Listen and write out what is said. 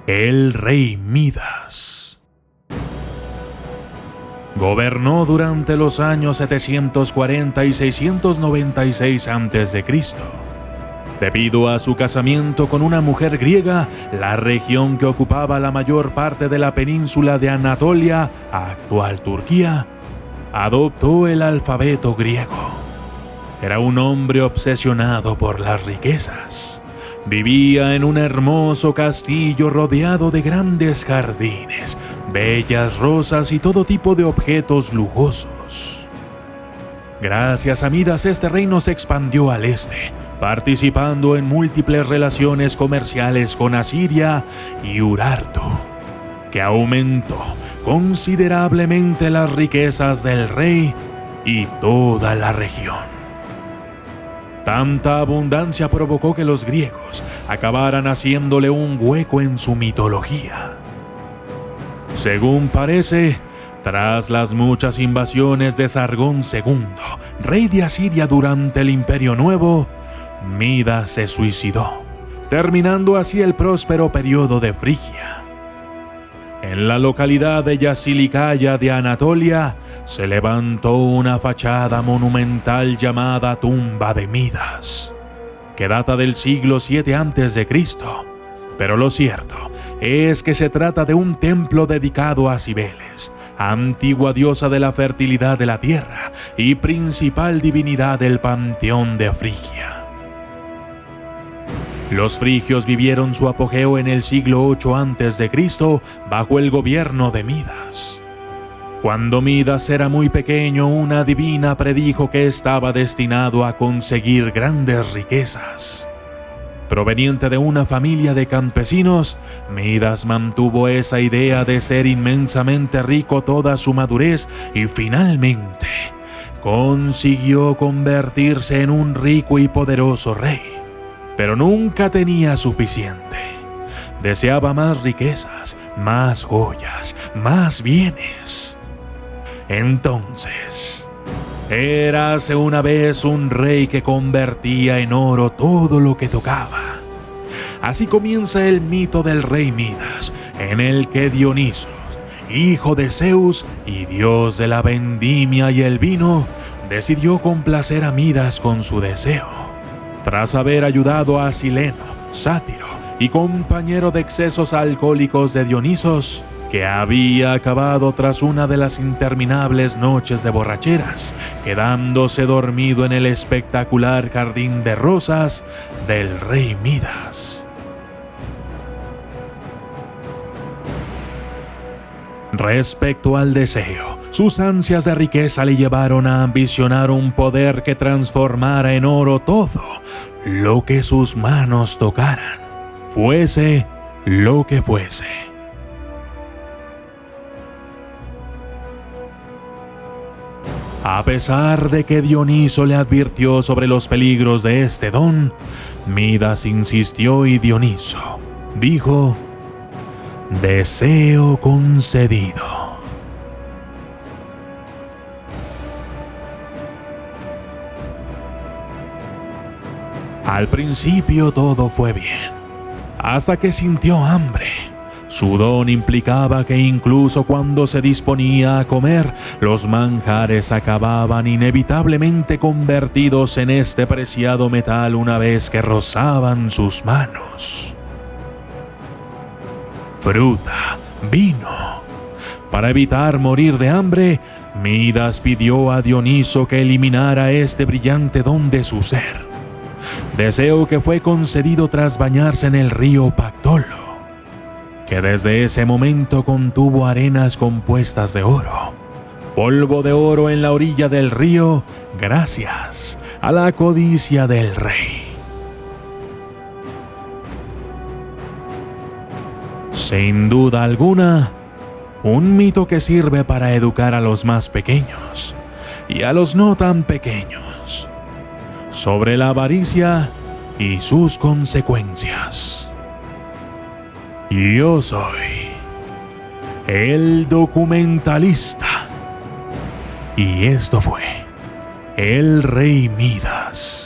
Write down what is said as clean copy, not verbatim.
El rey Midas gobernó durante los años 740 y 696 a.C. Debido a su casamiento con una mujer griega, la región que ocupaba la mayor parte de la península de Anatolia, actual Turquía, adoptó el alfabeto griego. Era un hombre obsesionado por las riquezas. Vivía en un hermoso castillo rodeado de grandes jardines, bellas rosas y todo tipo de objetos lujosos. Gracias a Midas, este reino se expandió al este, participando en múltiples relaciones comerciales con Asiria y Urartu, que aumentó considerablemente las riquezas del rey y toda la región. Tanta abundancia provocó que los griegos acabaran haciéndole un hueco en su mitología. Según parece, tras las muchas invasiones de Sargón II, rey de Asiria durante el Imperio Nuevo, Midas se suicidó, terminando así el próspero periodo de Frigia. En la localidad de Yasilicaya de Anatolia se levantó una fachada monumental llamada Tumba de Midas, que data del siglo VII a.C., pero lo cierto es que se trata de un templo dedicado a Cibeles, antigua diosa de la fertilidad de la tierra y principal divinidad del panteón de Frigia. Los frigios vivieron su apogeo en el siglo VIII a.C. bajo el gobierno de Midas. Cuando Midas era muy pequeño, una adivina predijo que estaba destinado a conseguir grandes riquezas. Proveniente de una familia de campesinos, Midas mantuvo esa idea de ser inmensamente rico toda su madurez y finalmente consiguió convertirse en un rico y poderoso rey. Pero nunca tenía suficiente. Deseaba más riquezas, más joyas, más bienes. Entonces, érase una vez un rey que convertía en oro todo lo que tocaba. Así comienza el mito del rey Midas, en el que Dioniso, hijo de Zeus y dios de la vendimia y el vino, decidió complacer a Midas con su deseo. Tras haber ayudado a Sileno, sátiro y compañero de excesos alcohólicos de Dionisos, que había acabado tras una de las interminables noches de borracheras, quedándose dormido en el espectacular jardín de rosas del rey Midas. Respecto al deseo, sus ansias de riqueza le llevaron a ambicionar un poder que transformara en oro todo lo que sus manos tocaran, fuese lo que fuese. A pesar de que Dioniso le advirtió sobre los peligros de este don, Midas insistió y Dioniso dijo: «Deseo concedido». Al principio todo fue bien, hasta que sintió hambre. Su don implicaba que incluso cuando se disponía a comer, los manjares acababan inevitablemente convertidos en este preciado metal una vez que rozaban sus manos. Fruta, vino. Para evitar morir de hambre, Midas pidió a Dioniso que eliminara este brillante don de su ser. Deseo que fue concedido tras bañarse en el río Pactolo, que desde ese momento contuvo arenas compuestas de oro, polvo de oro en la orilla del río, gracias a la codicia del rey. Sin duda alguna, un mito que sirve para educar a los más pequeños y a los no tan pequeños sobre la avaricia y sus consecuencias. Yo soy el documentalista y esto fue El Rey Midas.